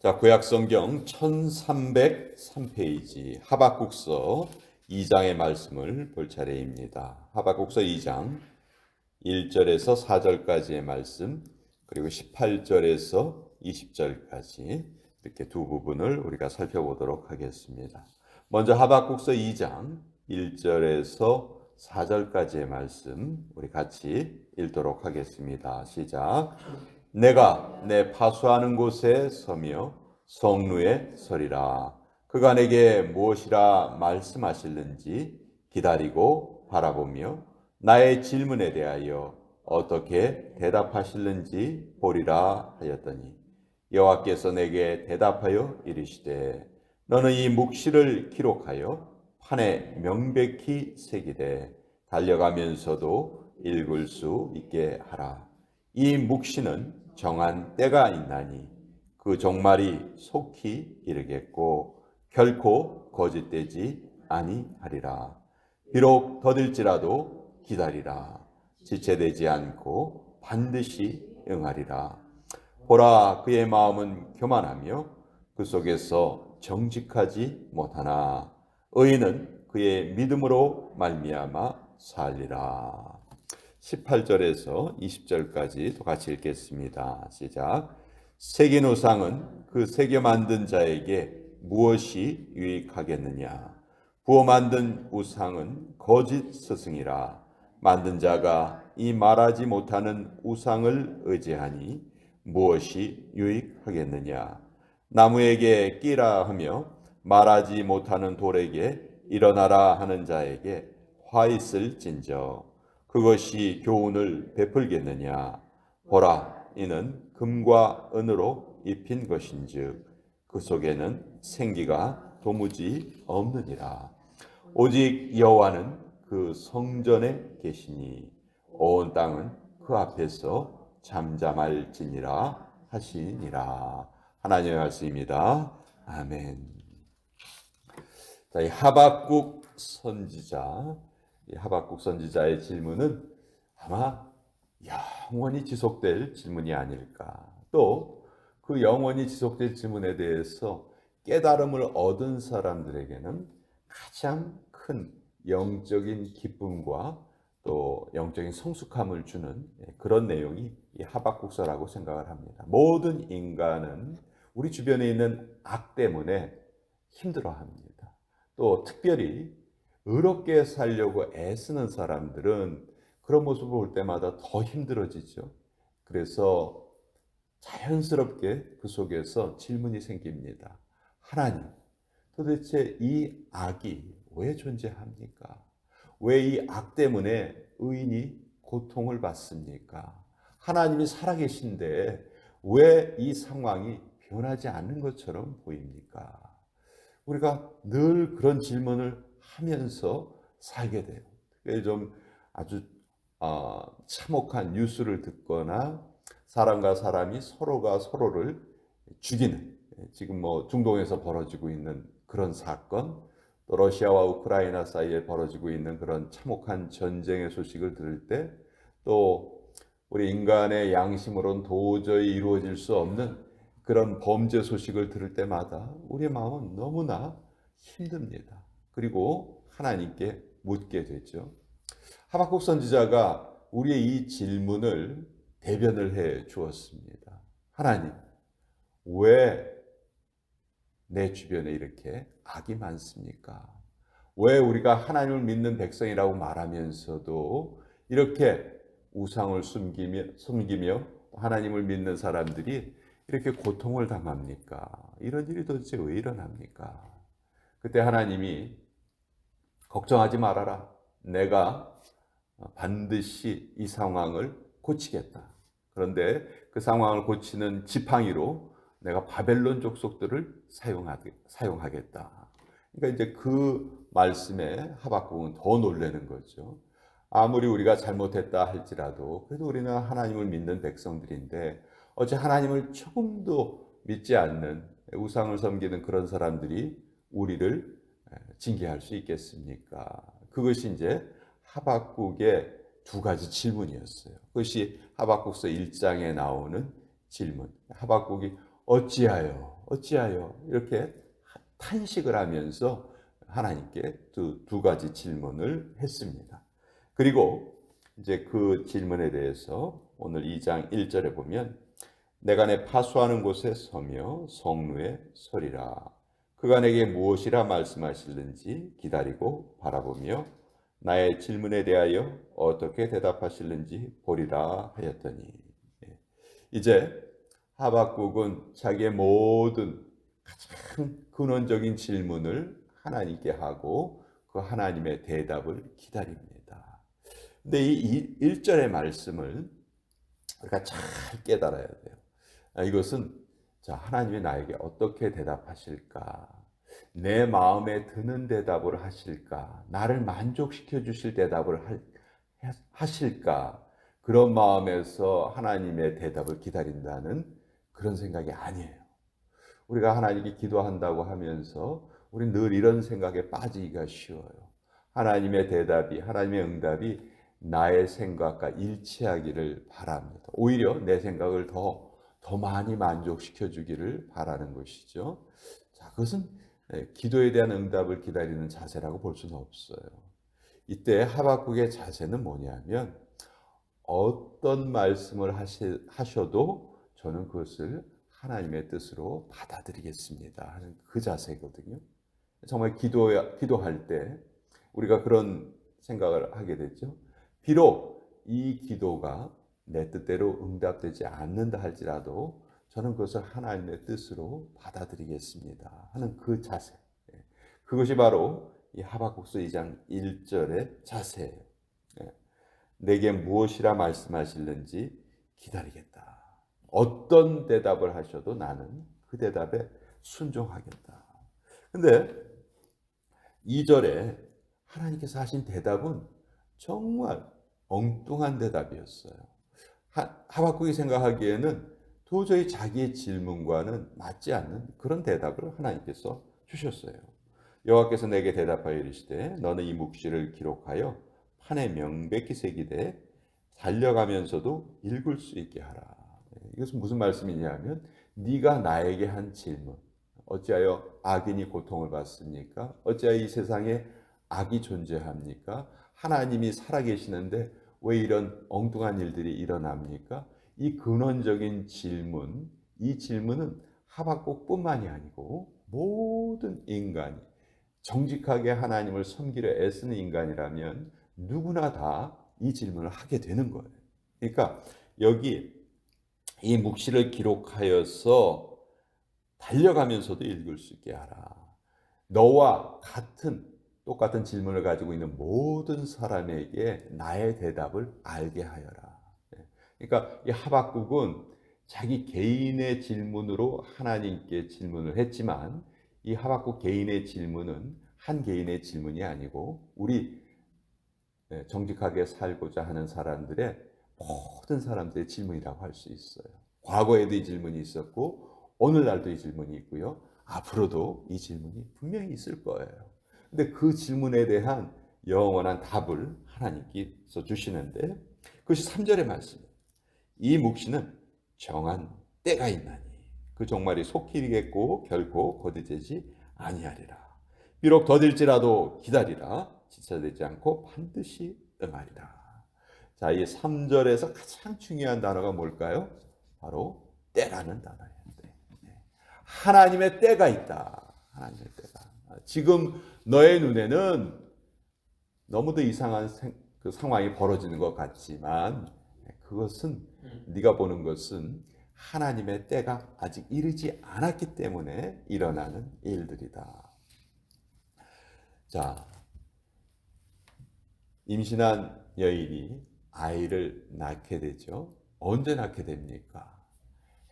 자, 구약성경 1303페이지 하박국서 2장의 말씀을 볼 차례입니다. 하박국서 2장 1절에서 4절까지의 말씀, 그리고 18절에서 20절까지 이렇게 두 부분을 우리가 살펴보도록 하겠습니다. 먼저 하박국서 2장 1절에서 4절까지의 말씀 우리 같이 읽도록 하겠습니다. 시작. 내가 내 파수하는 곳에 서며 성루에 서리라. 그가 내게 무엇이라 말씀하실는지 기다리고 바라보며 나의 질문에 대하여 어떻게 대답하실는지 보리라 하였더니 여호와께서 내게 대답하여 이르시되 너는 이 묵시를 기록하여 판에 명백히 새기되 달려가면서도 읽을 수 있게 하라. 이 묵시는 정한 때가 있나니 그 종말이 속히 이르겠고 결코 거짓되지 아니하리라. 비록 더딜지라도 기다리라. 지체되지 않고 반드시 응하리라. 보라, 그의 마음은 교만하며 그 속에서 정직하지 못하나 의인은 그의 믿음으로 말미암아 살리라. 18절에서 20절까지 같이 읽겠습니다. 시작. 새긴 우상은 그 새겨 만든 자에게 무엇이 유익하겠느냐? 부어 만든 우상은 거짓 스승이라. 만든 자가 이 말하지 못하는 우상을 의지하니 무엇이 유익하겠느냐? 나무에게 끼라 하며 말하지 못하는 돌에게 일어나라 하는 자에게 화 있을진저 그것이 교훈을 베풀겠느냐? 보라, 이는 금과 은으로 입힌 것인즉 그 속에는 생기가 도무지 없느니라. 오직 여호와는 그 성전에 계시니 온 땅은 그 앞에서 잠잠할지니라 하시니라. 하나님의 말씀입니다. 아멘. 자, 이 하박국 선지자, 이 하박국 선지자의 질문은 아마 영원히 지속될 질문이 아닐까. 또 그 영원히 지속될 질문에 대해서 깨달음을 얻은 사람들에게는 가장 큰 영적인 기쁨과 또 영적인 성숙함을 주는 그런 내용이 이 하박국서라고 생각을 합니다. 모든 인간은 우리 주변에 있는 악 때문에 힘들어합니다. 또 특별히 의롭게 살려고 애쓰는 사람들은 그런 모습을 볼 때마다 더 힘들어지죠. 그래서 자연스럽게 그 속에서 질문이 생깁니다. 하나님, 도대체 이 악이 왜 존재합니까? 왜 이 악 때문에 의인이 고통을 받습니까? 하나님이 살아계신데 왜 이 상황이 변하지 않는 것처럼 보입니까? 우리가 늘 그런 질문을 하면서 살게 돼요. 좀 아주 참혹한 뉴스를 듣거나 사람과 사람이 서로가 서로를 죽이는, 지금 중동에서 벌어지고 있는 그런 사건, 또 러시아와 우크라이나 사이에 벌어지고 있는 그런 참혹한 전쟁의 소식을 들을 때, 또 우리 인간의 양심으로는 도저히 이루어질 수 없는 그런 범죄 소식을 들을 때마다 우리의 마음은 너무나 힘듭니다. 그리고 하나님께 묻게 되죠. 하박국 선지자가 우리의 이 질문을 대변을 해 주었습니다. 하나님, 왜 내 주변에 이렇게 악이 많습니까? 왜 우리가 하나님을 믿는 백성이라고 말하면서도 이렇게 우상을 숨기며 하나님을 믿는 사람들이 이렇게 고통을 당합니까? 이런 일이 도대체 왜 일어납니까? 그때 하나님이 걱정하지 말아라. 내가 반드시 이 상황을 고치겠다. 그런데 그 상황을 고치는 지팡이로 내가 바벨론 족속들을 사용하겠다. 그러니까 이제 그 말씀에 하박국은 더 놀라는 거죠. 아무리 우리가 잘못했다 할지라도 그래도 우리는 하나님을 믿는 백성들인데 어째 하나님을 조금도 믿지 않는 우상을 섬기는 그런 사람들이 우리를 징계할 수 있겠습니까? 그것이 이제 하박국의 두 가지 질문이었어요. 그것이 하박국서 1장에 나오는 질문. 하박국이 어찌하여 어찌하여 이렇게 탄식을 하면서 하나님께 두 가지 질문을 했습니다. 그리고 이제 그 질문에 대해서 오늘 2장 1절에 보면 내가 내 파수하는 곳에 서며 성루에 서리라. 그가 내게 무엇이라 말씀하실는지 기다리고 바라보며 나의 질문에 대하여 어떻게 대답하실는지 보리라 하였더니, 이제 하박국은 자기의 모든 가장 근원적인 질문을 하나님께 하고 그 하나님의 대답을 기다립니다. 근데 이 1절의 말씀을 우리가 잘 깨달아야 돼요. 이것은 하나님이 나에게 어떻게 대답하실까? 내 마음에 드는 대답을 하실까? 나를 만족시켜 주실 대답을 하실까? 그런 마음에서 하나님의 대답을 기다린다는 그런 생각이 아니에요. 우리가 하나님께 기도한다고 하면서 우리 늘 이런 생각에 빠지기가 쉬워요. 하나님의 대답이, 하나님의 응답이 나의 생각과 일치하기를 바랍니다. 오히려 내 생각을 더 많이 만족시켜 주기를 바라는 것이죠. 자, 그것은 기도에 대한 응답을 기다리는 자세라고 볼 수는 없어요. 이때 하박국의 자세는 뭐냐면 어떤 말씀을 하셔도 저는 그것을 하나님의 뜻으로 받아들이겠습니다 하는 그 자세거든요. 정말 기도할 때 우리가 그런 생각을 하게 되죠. 비록 이 기도가 내 뜻대로 응답되지 않는다 할지라도 저는 그것을 하나님의 뜻으로 받아들이겠습니다 하는 그 자세. 그것이 바로 이 하박국서 2장 1절의 자세예요. 내게 무엇이라 말씀하실는지 기다리겠다. 어떤 대답을 하셔도 나는 그 대답에 순종하겠다. 근데 2절에 하나님께서 하신 대답은 정말 엉뚱한 대답이었어요. 하박국이 생각하기에는 도저히 자기의 질문과는 맞지 않는 그런 대답을 하나님께서 주셨어요. 여호와께서 내게 대답하여 이르시되 너는 이 묵시를 기록하여 판에 명백히 새기되 달려가면서도 읽을 수 있게 하라. 이것은 무슨 말씀이냐면 네가 나에게 한 질문, 어찌하여 악인이 고통을 받습니까? 어찌하여 이 세상에 악이 존재합니까? 하나님이 살아계시는데 왜 이런 엉뚱한 일들이 일어납니까? 이 근원적인 질문, 이 질문은 하박국뿐만이 아니고 모든 인간이 정직하게 하나님을 섬기려 애쓰는 인간이라면 누구나 다 이 질문을 하게 되는 거예요. 그러니까 여기 이 묵시를 기록하여서 달려가면서도 읽을 수 있게 하라. 너와 똑같은 질문을 가지고 있는 모든 사람에게 나의 대답을 알게 하여라. 그러니까 이 하박국은 자기 개인의 질문으로 하나님께 질문을 했지만 이 하박국 개인의 질문은 한 개인의 질문이 아니고 우리 정직하게 살고자 하는 사람들의 모든 사람들의 질문이라고 할 수 있어요. 과거에도 이 질문이 있었고 오늘날도 이 질문이 있고요. 앞으로도 이 질문이 분명히 있을 거예요. 근데 그 질문에 대한 영원한 답을 하나님께서 주시는데 그것이 3절의 말씀이에요. 이 묵시는 정한 때가 있나니 그 종말이 속히 이르겠고 결코 거두되지 아니하리라. 비록 더딜지라도 기다리라. 지체되지 않고 반드시 응하리라. 자, 이 3절에서 가장 중요한 단어가 뭘까요? 바로 때라는 단어예요. 하나님의 때가 있다. 하나님의 때가. 지금 너의 눈에는 너무도 이상한 그 상황이 벌어지는 것 같지만 그것은 네가 보는 것은 하나님의 때가 아직 이르지 않았기 때문에 일어나는 일들이다. 자, 임신한 여인이 아이를 낳게 되죠. 언제 낳게 됩니까?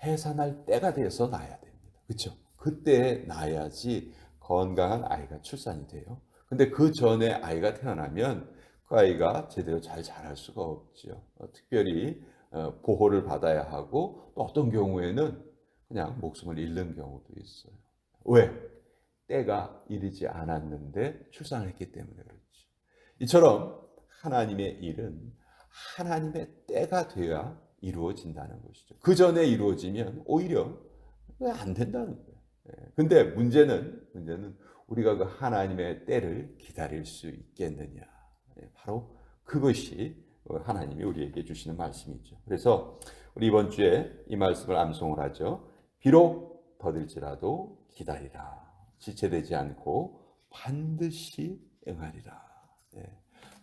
해산할 때가 돼서 낳아야 됩니다. 그렇죠? 그때 낳아야지 건강한 아이가 출산이 돼요. 근데 그 전에 아이가 태어나면 그 아이가 제대로 잘 자랄 수가 없죠. 특별히 보호를 받아야 하고 또 어떤 경우에는 그냥 목숨을 잃는 경우도 있어요. 왜? 때가 이르지 않았는데 출산을 했기 때문에 그렇죠. 이처럼 하나님의 일은 하나님의 때가 되어야 이루어진다는 것이죠. 그 전에 이루어지면 오히려 안 된다는 거예요. 근데 문제는 우리가 그 하나님의 때를 기다릴 수 있겠느냐. 바로 그것이 하나님이 우리에게 주시는 말씀이죠. 그래서 우리 이번 주에 이 말씀을 암송을 하죠. 비록 더딜지라도 기다리라. 지체되지 않고 반드시 응하리라.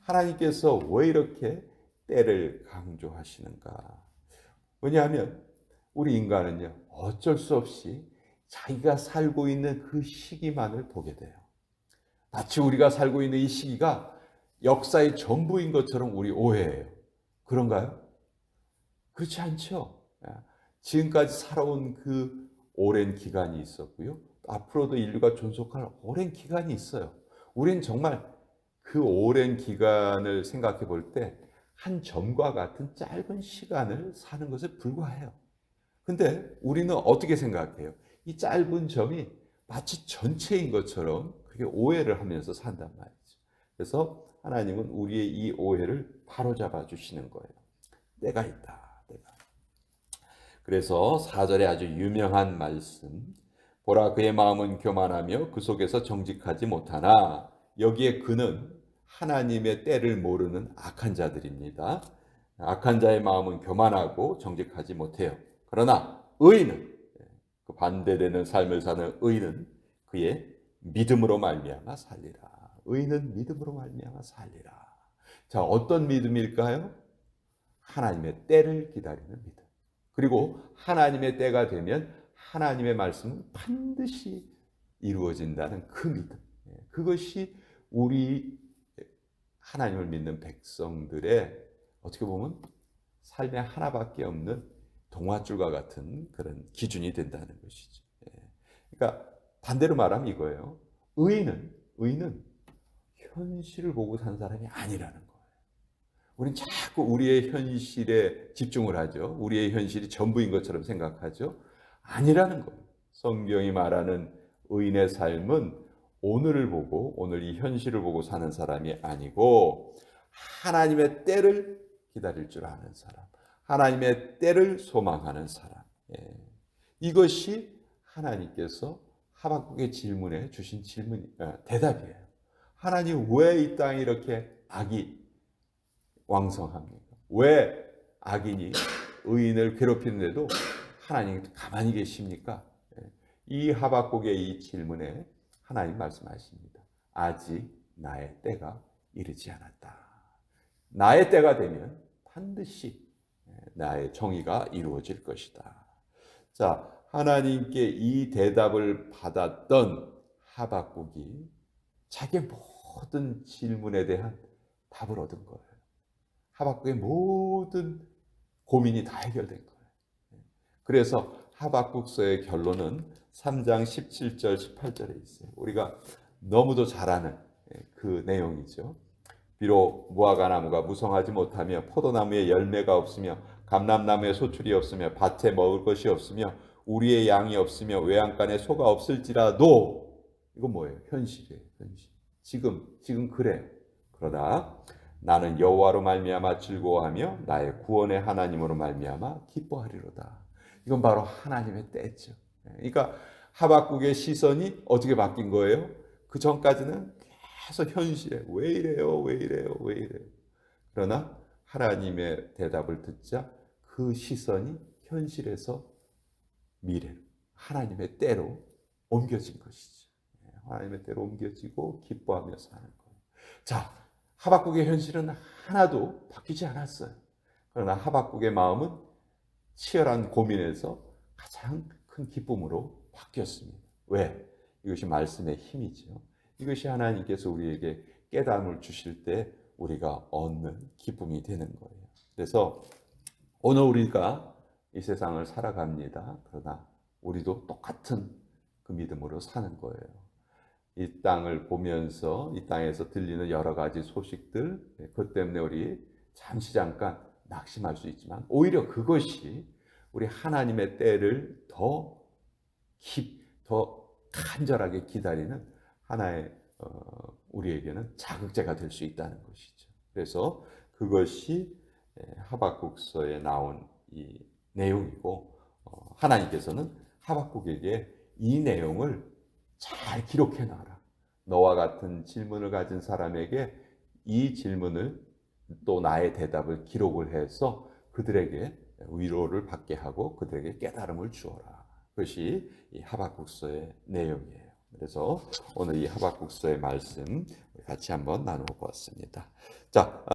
하나님께서 왜 이렇게 때를 강조하시는가? 왜냐하면 우리 인간은요, 어쩔 수 없이 자기가 살고 있는 그 시기만을 보게 돼요. 마치 우리가 살고 있는 이 시기가 역사의 전부인 것처럼 우리 오해해요. 그런가요? 그렇지 않죠. 지금까지 살아온 그 오랜 기간이 있었고요. 앞으로도 인류가 존속할 오랜 기간이 있어요. 우린 정말 그 오랜 기간을 생각해 볼 때 한 점과 같은 짧은 시간을 사는 것에 불과해요. 근데 우리는 어떻게 생각해요? 이 짧은 점이 마치 전체인 것처럼 그렇게 오해를 하면서 산단 말이죠. 그래서 하나님은 우리의 이 오해를 바로잡아 주시는 거예요. 때가 있다. 때가. 그래서 4절에 아주 유명한 말씀. 보라 그의 마음은 교만하며 그 속에서 정직하지 못하나 여기에 그는 하나님의 때를 모르는 악한 자들입니다. 악한 자의 마음은 교만하고 정직하지 못해요. 그러나 의인은 그 반대되는 삶을 사는 의인은 그의 믿음으로 말미암아 살리라. 의인은 믿음으로 말미암아 살리라. 자, 어떤 믿음일까요? 하나님의 때를 기다리는 믿음. 그리고 하나님의 때가 되면 하나님의 말씀은 반드시 이루어진다는 그 믿음. 그것이 우리 하나님을 믿는 백성들의 어떻게 보면 삶에 하나밖에 없는 동화줄과 같은 그런 기준이 된다는 것이죠. 그러니까 반대로 말하면 이거예요. 의인은 현실을 보고 산 사람이 아니라는 거예요. 우린 자꾸 우리의 현실에 집중을 하죠. 우리의 현실이 전부인 것처럼 생각하죠. 아니라는 거예요. 성경이 말하는 의인의 삶은 오늘을 보고 오늘 이 현실을 보고 사는 사람이 아니고 하나님의 때를 기다릴 줄 아는 사람, 하나님의 때를 소망하는 사람. 이것이 하나님께서 하박국의 질문에 주신 대답이에요. 하나님 왜 이 땅에 이렇게 악이 왕성합니까? 왜 악인이 의인을 괴롭히는데도 하나님이 가만히 계십니까? 이 하박국의 이 질문에 하나님 말씀하십니다. 아직 나의 때가 이르지 않았다. 나의 때가 되면 반드시 나의 정의가 이루어질 것이다. 자, 하나님께 이 대답을 받았던 하박국이 자기의 모든 질문에 대한 답을 얻은 거예요. 하박국의 모든 고민이 다 해결된 거예요. 그래서 하박국서의 결론은 3장 17절 18절에 있어요. 우리가 너무도 잘 아는 그 내용이죠. 비록 무화과 나무가 무성하지 못하며 포도나무에 열매가 없으며 감람나무에 소출이 없으며 밭에 먹을 것이 없으며 우리의 양이 없으며 외양간에 소가 없을지라도 이건 뭐예요? 현실이에요. 현실. 지금 그래요. 그러나 나는 여호와로 말미암아 즐거워하며 나의 구원의 하나님으로 말미암아 기뻐하리로다. 이건 바로 하나님의 때죠. 그러니까 하박국의 시선이 어떻게 바뀐 거예요? 그 전까지는 계속 현실에 왜 이래요, 왜 이래요, 왜 이래요. 그러나 하나님의 대답을 듣자 그 시선이 현실에서 미래로, 하나님의 때로 옮겨진 것이죠. 하나님의 때로 옮겨지고 기뻐하며 사는 거예요. 자, 하박국의 현실은 하나도 바뀌지 않았어요. 그러나 하박국의 마음은 치열한 고민에서 가장 큰 기쁨으로 바뀌었습니다. 왜? 이것이 말씀의 힘이죠. 이것이 하나님께서 우리에게 깨달음을 주실 때 우리가 얻는 기쁨이 되는 거예요. 그래서 오늘 우리가 이 세상을 살아갑니다. 그러나 우리도 똑같은 그 믿음으로 사는 거예요. 이 땅을 보면서 이 땅에서 들리는 여러 가지 소식들, 그것 때문에 우리 잠깐 낙심할 수 있지만 오히려 그것이 우리 하나님의 때를 더 간절하게 기다리는 하나의 우리에게는 자극제가 될 수 있다는 것이죠. 그래서 그것이 하박국서에 나온 이 내용이고 하나님께서는 하박국에게 이 내용을 잘 기록해 놔라. 너와 같은 질문을 가진 사람에게 이 질문을 또 나의 대답을 기록을 해서 그들에게 위로를 받게 하고 그들에게 깨달음을 주어라. 그것이 이 하박국서의 내용이에요. 그래서 오늘 이 하박국서의 말씀 같이 한번 나누어 보았습니다. 자,